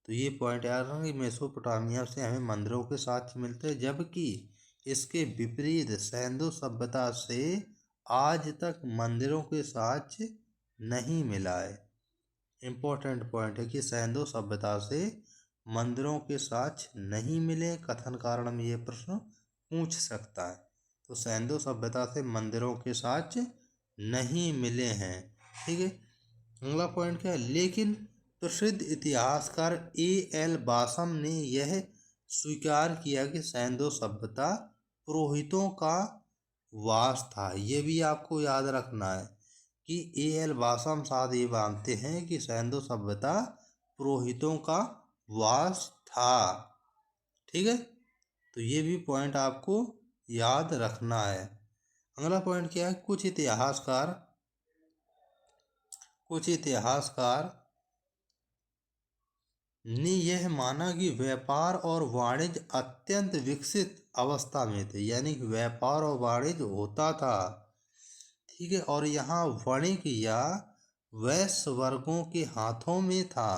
S1: तो ये पॉइंट याद रखना कि मेसोपोटामिया से हमें मंदिरों के साक्ष्य मिलते हैं, जबकि इसके विपरीत सैंधव सभ्यता से आज तक मंदिरों के साक्ष्य नहीं मिला है। इम्पोर्टेंट पॉइंट है कि सैंधव सभ्यता से मंदिरों के साक्ष्य नहीं मिले। कथन कारण में ये प्रश्न पूछ सकता है। तो सैंधव सभ्यता से मंदिरों के साक्ष्य नहीं मिले हैं। ठीक है, अगला पॉइंट क्या है? लेकिन प्रसिद्ध इतिहासकार A.L. बासम ने यह स्वीकार किया कि सैंधव सभ्यता पुरोहितों का वास था। ये भी आपको याद रखना है कि A.L. बासम साहब ये मानते हैं कि सैंधव सभ्यता पुरोहितों का वास था। ठीक है, तो ये भी पॉइंट आपको याद रखना है। अगला पॉइंट क्या है? कुछ इतिहासकार ने यह माना कि व्यापार और वाणिज्य अत्यंत विकसित अवस्था में थे, यानी कि व्यापार और वाणिज्य होता था। ठीक है, और यहाँ वणिक या वैश्य वर्गों के हाथों में था।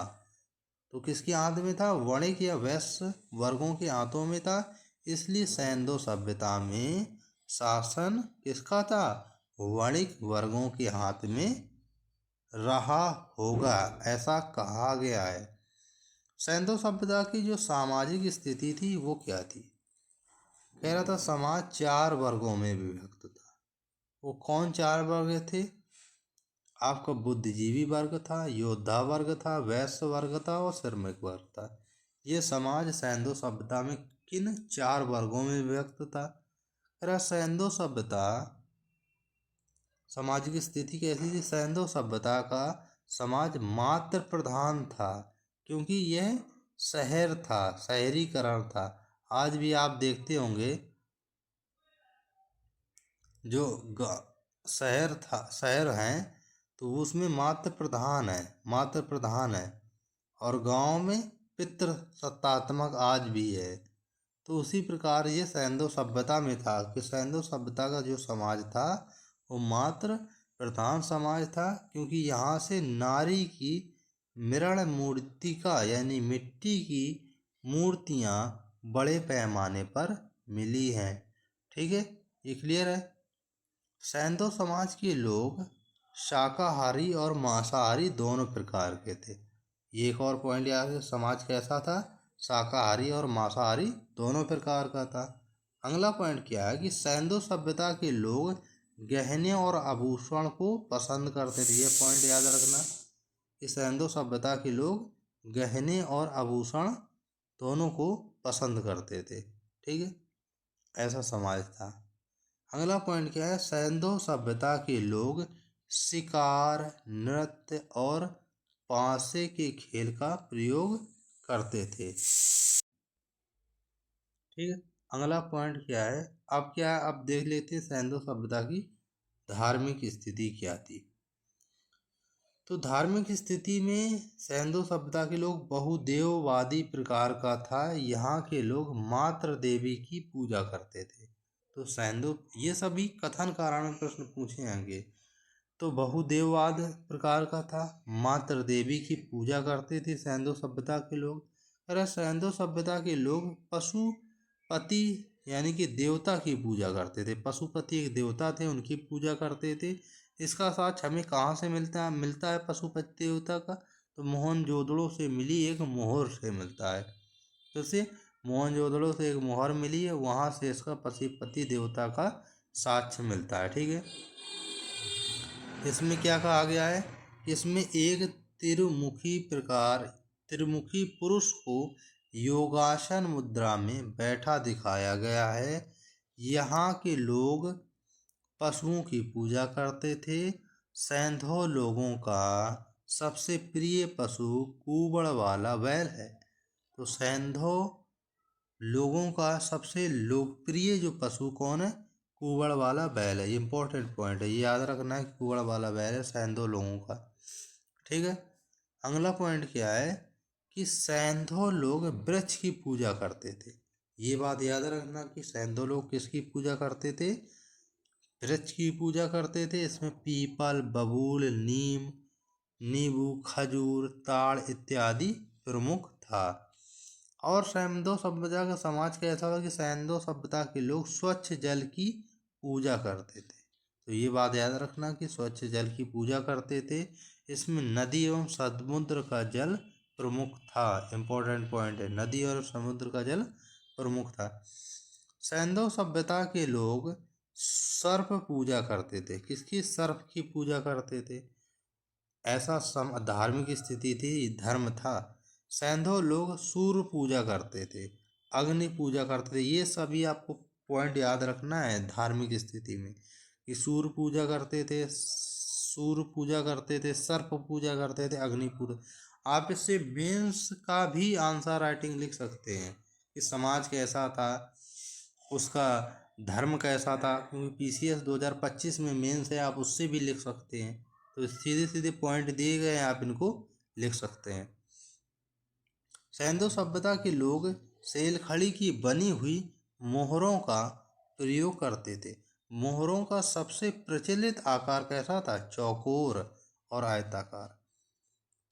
S1: तो किसके हाथ में था? वणिक या वैश्य वर्गों के हाथों में था। इसलिए सैंधव सभ्यता में शासन किसका था? वणिक वर्गों के हाथ में रहा होगा, ऐसा कहा गया है। सैंधव सभ्यता की जो सामाजिक स्थिति थी वो क्या थी? कह रहा था समाज 4 वर्गों में विभक्त था। वो कौन 4 वर्ग थे? आपका बुद्धिजीवी वर्ग था, योद्धा वर्ग था, वैश्य वर्ग था और श्रमिक वर्ग था। ये समाज सैंधव सभ्यता में किन 4 वर्गों में विभक्त था? सैंधव सभ्यता सामाजिक स्थिति कैसी थी? सैंधव सभ्यता का समाज मात्र प्रधान था, क्योंकि यह शहर था, शहरीकरण था। आज भी आप देखते होंगे जो शहर हैं तो उसमें मात्र प्रधान है और गांव में पितृ सत्तात्मक आज भी है। तो उसी प्रकार ये सैंधव सभ्यता में था कि सैंधव सभ्यता का जो समाज था वो मात्र प्रधान समाज था, क्योंकि यहाँ से नारी की मृण मूर्तिका यानी मिट्टी की मूर्तियाँ बड़े पैमाने पर मिली हैं। ठीक है, ये क्लियर है। सैंधव समाज के लोग शाकाहारी और मांसाहारी दोनों प्रकार के थे। ये एक और पॉइंट याद है, समाज कैसा था? शाकाहारी और मांसाहारी दोनों प्रकार का था। अगला पॉइंट क्या है कि सैंधव सभ्यता के लोग गहने और आभूषण को पसंद करते थे। ये पॉइंट याद रखना कि सैंधव सभ्यता के लोग गहने और आभूषण दोनों को पसंद करते थे। ठीक है, ऐसा समाज था। अगला पॉइंट क्या है? सैंधव सभ्यता के लोग शिकार, नृत्य और पासे के खेल का प्रयोग करते थे। ठीक है, अगला पॉइंट क्या है? अब देख लेते हैं सैंधव सभ्यता की धार्मिक स्थिति क्या थी। तो धार्मिक स्थिति में सैंधव सभ्यता के लोग बहुदेववादी प्रकार का था। यहाँ के लोग मात्र देवी की पूजा करते थे। तो सैंधव, ये सभी कथन कारण प्रश्न पूछे आगे। तो बहुदेववाद प्रकार का था, मात्र देवी की पूजा करते थे सैंधव सभ्यता के लोग। अरे सैंधव सभ्यता के लोग पशुपति यानी कि देवता की पूजा करते थे। पशुपति एक देवता थे, उनकी पूजा करते थे। इसका साक्ष्य हमें कहाँ से मिलता है पशुपति देवता का? तो मोहनजोदड़ो से मिली एक मोहर से मिलता है। तो इसे मोहनजोदड़ो से एक मोहर मिली है, वहाँ से इसका पशुपति देवता का साक्ष्य मिलता है। ठीक है, इसमें क्या कहा गया है? इसमें एक त्रिमुखी पुरुष को योगासन मुद्रा में बैठा दिखाया गया है। यहाँ के लोग पशुओं की पूजा करते थे। सैंधव लोगों का सबसे प्रिय पशु कुबड़ वाला बैल है। तो सैंधव लोगों का सबसे लोकप्रिय जो पशु कौन है? कुबड़ वाला बैल है। इंपॉर्टेंट पॉइंट है, ये याद रखना है कि कुबड़ वाला बैल है सैंधव लोगों का। ठीक है, अगला पॉइंट क्या है कि सैंधव लोग वृक्ष की पूजा करते थे। ये बात याद रखना कि सैंधव लोग किसकी पूजा करते थे? वृक्ष की पूजा करते थे। इसमें पीपल, बबूल, नीम, नींबू, खजूर, ताड़ इत्यादि प्रमुख था। और सैंधव सभ्यता का समाज कैसा था कि सैंधव सभ्यता के लोग स्वच्छ जल की पूजा करते थे। तो ये बात याद रखना कि स्वच्छ जल की पूजा करते थे। इसमें नदी एवं समुद्र का जल प्रमुख था। इंपॉर्टेंट पॉइंट है, नदी और समुद्र का जल प्रमुख था। सैंधव सभ्यता के लोग सर्प पूजा करते थे। किसकी? सर्प की पूजा करते थे। ऐसा धार्मिक स्थिति थी, धर्म था। सैंधव लोग सूर्य पूजा करते थे, अग्नि पूजा करते थे। ये सभी आपको पॉइंट याद रखना है धार्मिक स्थिति में कि सूर्य पूजा करते थे, सर्प पूजा करते थे, अग्नि पूजा। आप इससे मेंस का भी आंसर राइटिंग लिख सकते हैं कि समाज कैसा था, उसका धर्म कैसा था, क्योंकि पीसीएस 2025 में मेंस है, आप उससे भी लिख सकते हैं। तो सीधे सीधे पॉइंट दिए गए हैं, आप इनको लिख सकते हैं। सैंधव सभ्यता के लोग सेलखड़ी की बनी हुई मोहरों का प्रयोग करते थे। मोहरों का सबसे प्रचलित आकार कैसा था? चौकोर और आयताकार।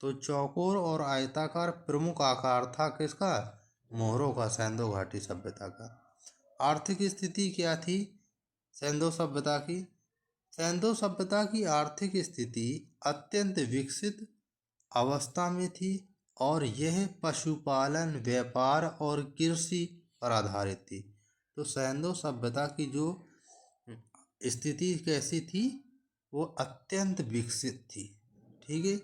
S1: तो चौकोर और आयताकार प्रमुख आकार था किसका? मोहरों का, सैंधव घाटी सभ्यता का। आर्थिक स्थिति क्या थी सैंधव सभ्यता की? सैंधव सभ्यता की आर्थिक स्थिति अत्यंत विकसित अवस्था में थी और यह पशुपालन, व्यापार और कृषि पर आधारित थी। तो सैंधव सभ्यता की जो स्थिति कैसी थी? वो अत्यंत विकसित थी। ठीक है,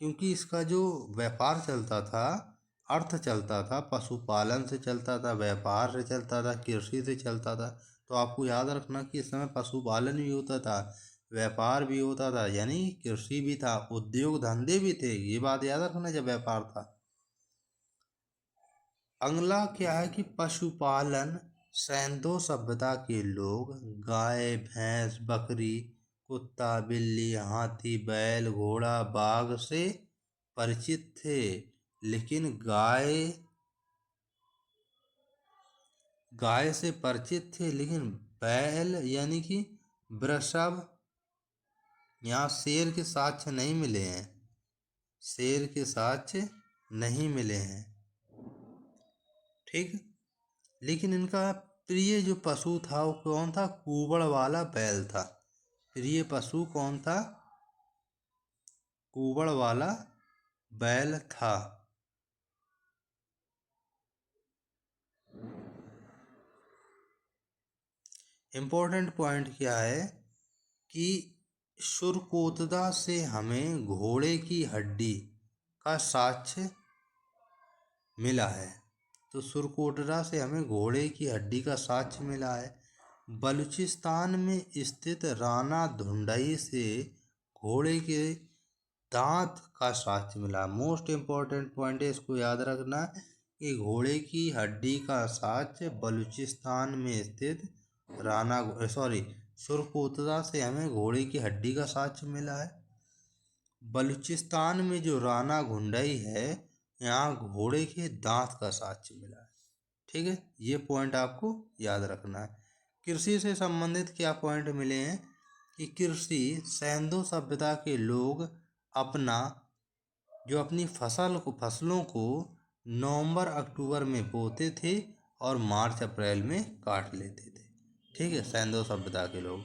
S1: क्योंकि इसका जो व्यापार चलता था, अर्थ चलता था, पशुपालन से चलता था, व्यापार से चलता था, कृषि से चलता था। तो आपको याद रखना कि इस समय पशुपालन भी होता था, व्यापार भी होता था, यानी कृषि भी था, उद्योग धंधे भी थे। ये बात याद रखना जब व्यापार था। अगला क्या है कि पशुपालन। सैंधव सभ्यता के लोग गाय, भैंस, बकरी, कुत्ता, बिल्ली, हाथी, बैल, घोड़ा, बाघ से परिचित थे। लेकिन गाय से परिचित थे, लेकिन बैल यानी कि वृषभ, यहाँ शेर के साक्ष्य नहीं मिले हैं, शेर के साक्ष्य नहीं मिले हैं। ठीक, लेकिन इनका प्रिय जो पशु था वो कौन था? कुबड़ वाला बैल था। प्रिय पशु कौन था? कुबड़ वाला बैल था। इम्पोर्टेंट पॉइंट क्या है कि शुरकोतदा से हमें घोड़े की हड्डी का साक्ष्य मिला है। तो सुरकोटरा से हमें घोड़े की हड्डी का साक्ष्य मिला है। बलूचिस्तान में स्थित राना धुंडई से घोड़े के दांत का साक्ष्य मिला। मोस्ट इम्पॉर्टेंट पॉइंट है, इसको याद रखना कि घोड़े की हड्डी का साक्ष्य बलूचिस्तान में स्थित सुरकोतरा से हमें घोड़े की हड्डी का साक्ष्य मिला है। बलूचिस्तान में जो राना घुंडई है, यहाँ घोड़े के दांत का साक्ष्य मिला है। ठीक है, ये पॉइंट आपको याद रखना है। कृषि से संबंधित क्या पॉइंट मिले हैं कि कृषि, सैंधव सभ्यता के लोग अपनी फसलों को नवंबर अक्टूबर में बोते थे और मार्च अप्रैल में काट लेते थे। ठीक है, सैंधव सभ्यता के लोग।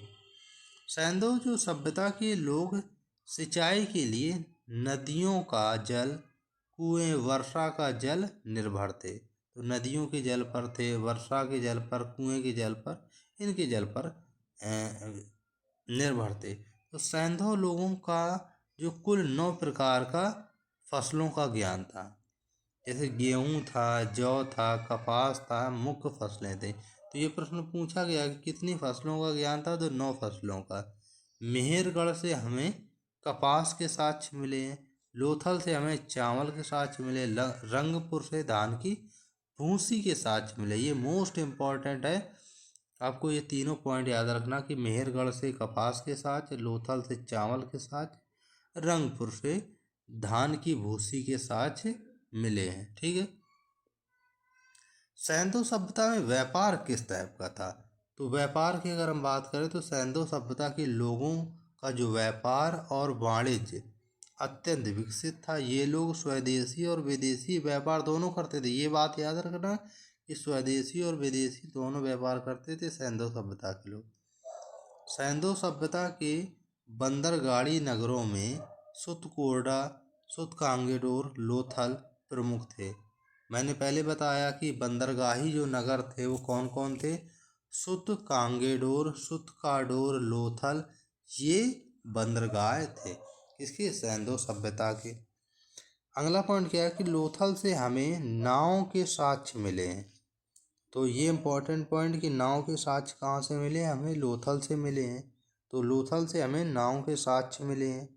S1: सैंधव जो सभ्यता के लोग सिंचाई के लिए नदियों का जल, कुएं, वर्षा का जल निर्भर थे। तो नदियों के जल पर थे, वर्षा के जल पर, कुएं के जल पर, इनके जल पर निर्भर थे। तो सैंधव लोगों का जो कुल 9 प्रकार का फसलों का ज्ञान था, जैसे गेहूं था, जौ था, कपास था, मुख्य फसलें थे। तो ये प्रश्न पूछा गया कि कितनी फसलों का ज्ञान था, तो 9 फसलों का। मेहरगढ़ से हमें कपास के साक्ष्य मिले हैं, लोथल से हमें चावल के साक्ष्य मिले, रंगपुर से धान की भूसी के साक्ष्य मिले। ये मोस्ट इम्पॉर्टेंट है, आपको ये तीनों पॉइंट याद रखना कि मेहरगढ़ से कपास के साक्ष्य, लोथल से चावल के साक्ष्य, रंगपुर से धान की भूसी के साक्ष्य मिले हैं। ठीक है। सैंधव सभ्यता में व्यापार किस टाइप का था? तो व्यापार की अगर हम बात करें तो सैंधव सभ्यता के लोगों का जो व्यापार और वाणिज्य अत्यंत विकसित था। ये लोग स्वदेशी और विदेशी व्यापार दोनों करते थे। ये बात याद रखना कि स्वदेशी और विदेशी दोनों व्यापार करते थे सैंधव सभ्यता के लोग। सैंधव सभ्यता के बंदरगाड़ी नगरों में सुतकोरडा, सुतकांगेडोर, लोथल प्रमुख थे। मैंने पहले बताया कि बंदरगाही जो नगर थे वो कौन कौन थे? सुतकांगेडोर, सुतकाडोर, लोथल, ये बंदरगाह थे किसके? सैंधव सभ्यता के। अगला पॉइंट क्या है कि लोथल से हमें नाव के साक्ष्य मिले हैं। तो ये इंपॉर्टेंट पॉइंट कि नाव के साक्ष्य कहाँ से मिले? हमें लोथल से मिले हैं। तो लोथल से हमें नाव के साक्ष्य मिले हैं।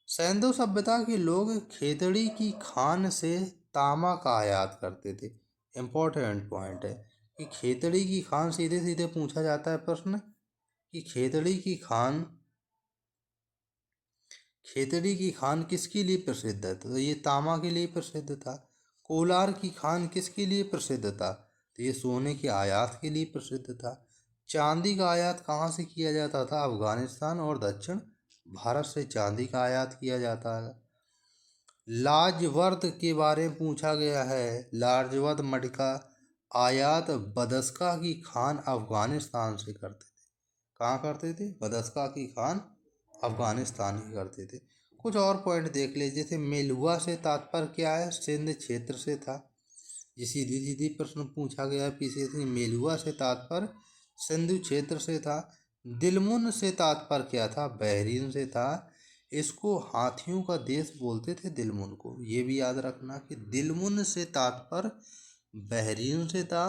S1: सैंधव सभ्यता के लोग खेतड़ी की खान से तांबा का आयात करते थे। इम्पोर्टेंट पॉइंट है कि खेतड़ी की खान सीधे सीधे पूछा जाता है प्रश्न कि खेतड़ी की खान किसके लिए प्रसिद्ध है? तो ये तांबा के लिए प्रसिद्ध था। कोलार की खान किसके लिए प्रसिद्ध था? तो ये सोने के आयात के लिए प्रसिद्ध था। चांदी का आयात कहाँ से किया जाता था? अफगानिस्तान और दक्षिण भारत से चांदी का आयात किया जाता है। लाजवर्द के बारे में पूछा गया है। लाजवर्द मड का आयात बदस्का की खान अफगानिस्तान से करते थे। कहाँ करते थे? बदस्का की खान अफगानिस्तान की करते थे। कुछ और पॉइंट देख ले, जैसे मेलुआ से तात्पर्य क्या है? सिंध क्षेत्र से था। ये सीधी सीधी प्रश्न पूछा गया पीछे से। मेलुआ से तात्पर्य सिंधु क्षेत्र से था। दिलमुन से तात्पर्य क्या था? बहरीन से था। इसको हाथियों का देश बोलते थे, दिलमुन को। ये भी याद रखना कि दिलमुन से तात्पर्य बहरीन से था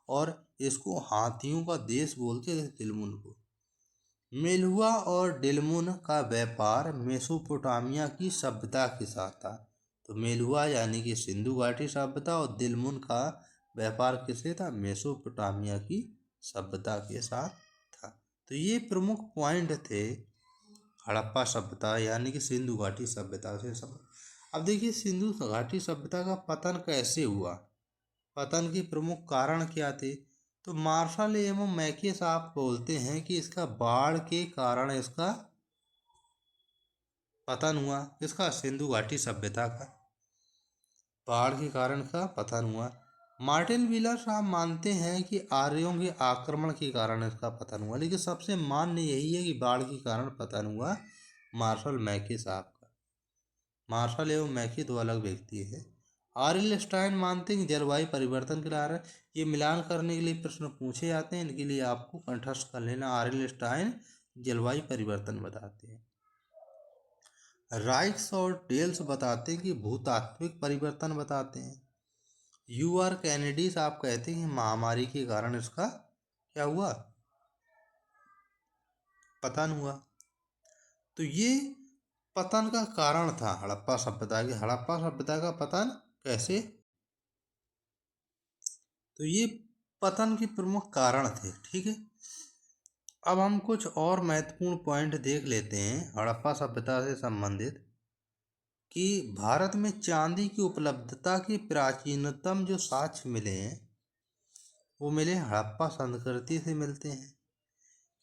S1: और इसको हाथियों का देश बोलते थे, दिलमुन को। मेलुआ और दिलमुन का व्यापार मेसोपोटामिया की सभ्यता के साथ था। तो मेलुआ यानी कि सिंधु घाटी सभ्यता और दिलमुन का व्यापार किससे था? मेसोपोटामिया की सभ्यता के साथ था। तो ये प्रमुख पॉइंट थे हड़प्पा सभ्यता यानी कि सिंधु घाटी सभ्यता से सब। अब देखिए सिंधु घाटी सभ्यता का पतन कैसे हुआ, पतन के प्रमुख कारण क्या थे? तो मार्शल एवं मैके साहब बोलते हैं कि इसका बाढ़ के कारण इसका पतन हुआ। इसका सिंधु घाटी सभ्यता का बाढ़ के कारण का पतन हुआ। मार्टिन व्हीलर साहब मानते हैं कि आर्यों के आक्रमण के कारण इसका पतन हुआ, लेकिन सबसे मान्य यही है कि बाढ़ के कारण पतन हुआ मार्शल मैके साहब का। मार्शल एवं मैके दो अलग व्यक्ति है। आर्यल स्टाइन मानते हैं कि जलवायु परिवर्तन के कारण। ये मिलान करने के लिए प्रश्न पूछे जाते हैं, इनके लिए आपको कंठस्थ कर लेना। आर्यल स्टाइन जलवायु परिवर्तन बताते हैं। राइक्स और डेल्स बताते हैं कि भूतात्विक परिवर्तन बताते हैं। यू आर कैनेडी साहब कहते हैं महामारी के कारण इसका क्या हुआ? पतन हुआ। तो ये पतन का कारण था हड़प्पा सभ्यता के। हड़प्पा सभ्यता का पतन कैसे? तो ये पतन के प्रमुख कारण थे। ठीक है, अब हम कुछ और महत्वपूर्ण पॉइंट देख लेते हैं हड़प्पा सभ्यता से संबंधित कि भारत में चांदी की उपलब्धता के प्राचीनतम जो साक्ष्य मिले हैं वो मिले हड़प्पा संस्कृति से मिलते हैं।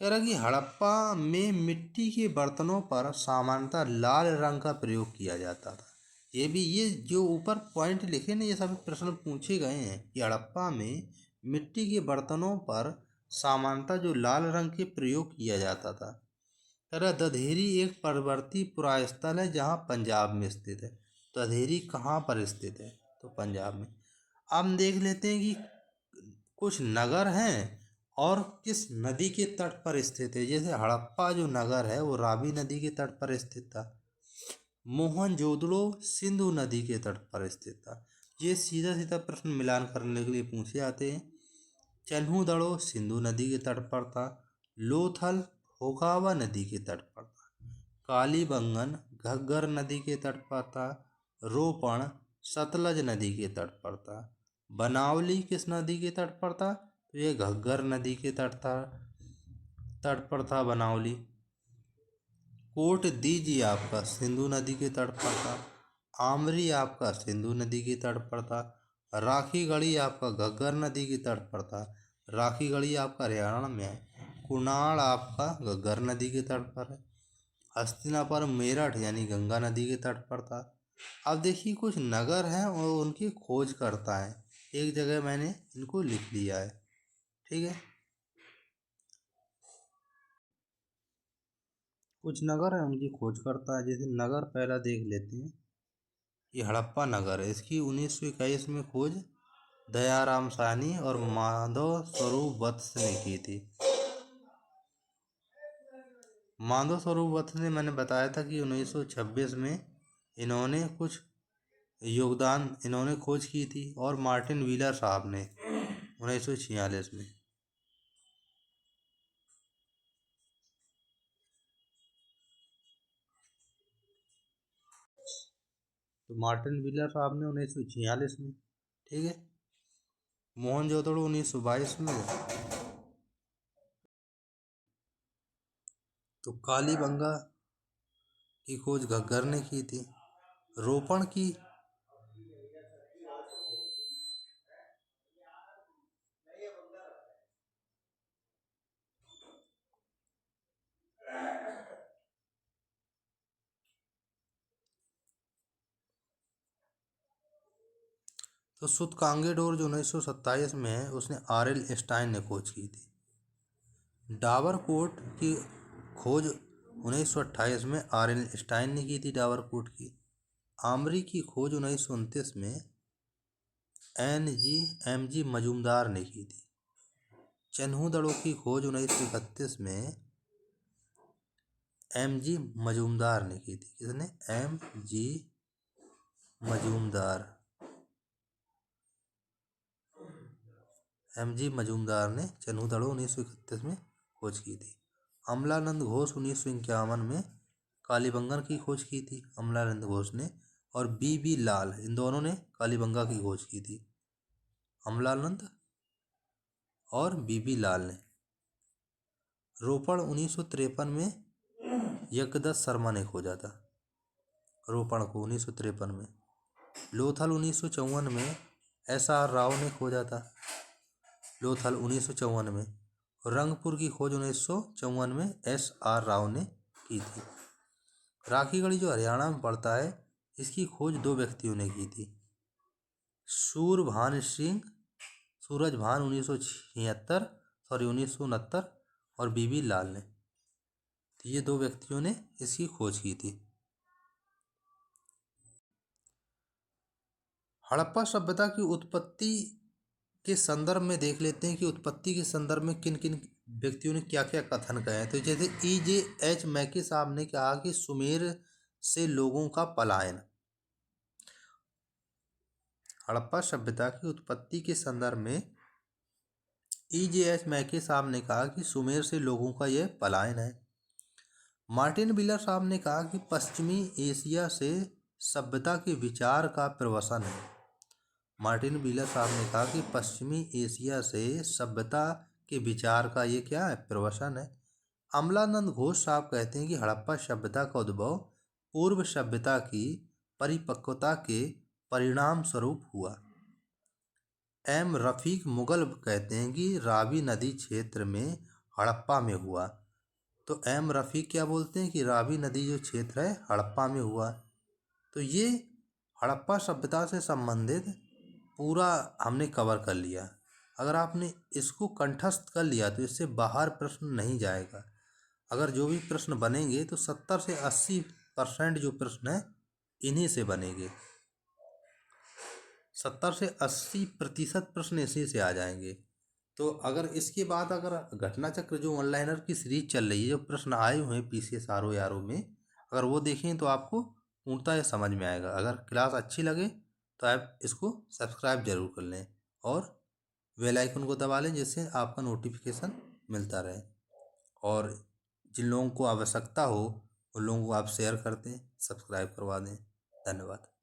S1: कह रहा कि हड़प्पा में मिट्टी के बर्तनों पर सामान्यतः लाल रंग का प्रयोग किया जाता था। ये जो ऊपर पॉइंट लिखे ना, ये सभी प्रश्न पूछे गए हैं कि हड़प्पा में मिट्टी के बर्तनों पर सामान्यतः जो लाल रंग के प्रयोग किया जाता था। कह दधेरी एक परवर्ती पुरास्थल है जहाँ पंजाब में स्थित है। तो दधेरी कहाँ पर स्थित है? तो पंजाब में। अब हम देख लेते हैं कि कुछ नगर हैं और किस नदी के तट पर स्थित है। जैसे हड़प्पा जो नगर है वो रावी नदी के तट पर स्थित था। मोहनजोदड़ो सिंधु नदी के तट पर स्थित था। ये सीधा सीधा प्रश्न मिलान करने के लिए पूछे जाते हैं। चन्हूदड़ो सिंधु नदी के तट पर था। लोथल होगावा नदी के तट पर था। कालीबंगन घग्गर नदी के तट पर था। रोपण सतलज नदी के तट पर था। बनावली किस नदी के तट पर था? तो ये घग्गर नदी के तट पर था बनावली। कोट दीजी आपका सिंधु नदी के तट पर था। आमरी आपका सिंधु नदी के तट पर था। राखीगढ़ी आपका घग्गर नदी के तट पर था। राखीगढ़ी आपका हरियाणा में है। कुणाल आपका घग्गर नदी के तट पर है। हस्तिनापुर मेरठ यानी गंगा नदी के तट पर था। अब देखिए कुछ नगर हैं और उनकी खोज करता है। एक जगह मैंने इनको लिख लिया है, ठीक है। कुछ नगर है उनकी खोज करता है। जैसे नगर पहला देख लेते हैं। ये हड़प्पा नगर है, इसकी 1921 में खोज दयाराम साहनी और माधव स्वरूप वत्स ने की थी। माधव स्वरूप वत्स ने, मैंने बताया था कि 1926 में इन्होंने कुछ इन्होंने खोज की थी। और मार्टिन व्हीलर साहब ने 1946 में। तो मार्टिन व्हीलर साहब ने 1946 में, ठीक है। मोहनजोदड़ो 1922 में। तो कालीबंगा की खोज घग्गर ने की थी। रोपण की तो सूतकांगेडोर जो 1927 में है उसने R.L. स्टाइन ने खोज की थी। डावरकोट की खोज 1928 में R.L. स्टाइन ने की थी, डावरकोट की। आमरी की खोज 1929 में M.G. मजूमदार ने की थी। चन्हूदड़ो की खोज 1931 में M.G. मजूमदार ने की थी। किसने? M.G. मजूमदार। M.G. मजूमदार ने चन्हूदड़ो 1931 में खोज की थी। अमलानंद घोष 1951 में कालीबंगन की खोज की थी, अमलानंद घोष ने। और B.B. लाल, इन दोनों ने कालीबंगा की खोज की थी, अमलानंद और B.B. लाल ने। रोपण 1953 में यज्ञदत्त शर्मा ने खोजा था, रोपण को 1953 में। लोथल 1954 में S.R. राव ने खोजा था, लोथल 1954 में। रंगपुर की खोज 1954 में S.R. राव ने की थी। राखीगढ़ी जो हरियाणा में पड़ता है, इसकी खोज दो व्यक्तियों ने की थी। सूरभान सिंह, सूरजभान 1969 और B.B. लाल ने। तो ये दो व्यक्तियों ने इसकी खोज की थी। हड़प्पा सभ्यता की उत्पत्ति के संदर्भ में देख लेते हैं कि उत्पत्ति के संदर्भ में किन किन व्यक्तियों ने क्या क्या कथन कहे हैं। तो जैसे E.J.H. मैकी साहब ने कहा कि सुमेर से लोगों का पलायन। हड़प्पा सभ्यता की उत्पत्ति के संदर्भ में E.J.H. मैकी साहब ने कहा कि सुमेर से लोगों का यह पलायन है। मार्टिन व्हीलर साहब ने कहा कि पश्चिमी एशिया से सभ्यता के विचार का प्रवसन है। मार्टिन व्हीलर साहब ने कहा कि पश्चिमी एशिया से सभ्यता के विचार का ये क्या है? प्रवसन है। अमलानंद घोष साहब कहते हैं कि हड़प्पा सभ्यता का उद्भव पूर्व सभ्यता की परिपक्वता के परिणाम स्वरूप हुआ। M. रफीक मुगल कहते हैं कि रावी नदी क्षेत्र में हड़प्पा में हुआ। तो M. रफीक क्या बोलते हैं कि रावी नदी जो क्षेत्र है हड़प्पा में हुआ। तो ये हड़प्पा सभ्यता से संबंधित पूरा हमने कवर कर लिया। अगर आपने इसको कंठस्थ कर लिया तो इससे बाहर प्रश्न नहीं जाएगा। अगर जो भी प्रश्न बनेंगे तो 70 से 80% जो प्रश्न है इन्हीं से बनेंगे। 70 से 80% प्रश्न इसी से आ जाएंगे। तो अगर इसके बाद अगर घटना चक्र जो ऑनलाइनर की सीरीज चल रही है, जो प्रश्न आए हुए हैं पीसीएस आरओ आरओ में, अगर वो देखें तो आपको पूर्णतः समझ में आएगा। अगर क्लास अच्छी लगे तो आप इसको सब्सक्राइब जरूर कर लें और बेल आइकन को दबा लें, जिससे आपका नोटिफिकेशन मिलता रहे। और जिन लोगों को आवश्यकता हो उन लोगों को आप शेयर कर दें, सब्सक्राइब करवा दें। धन्यवाद।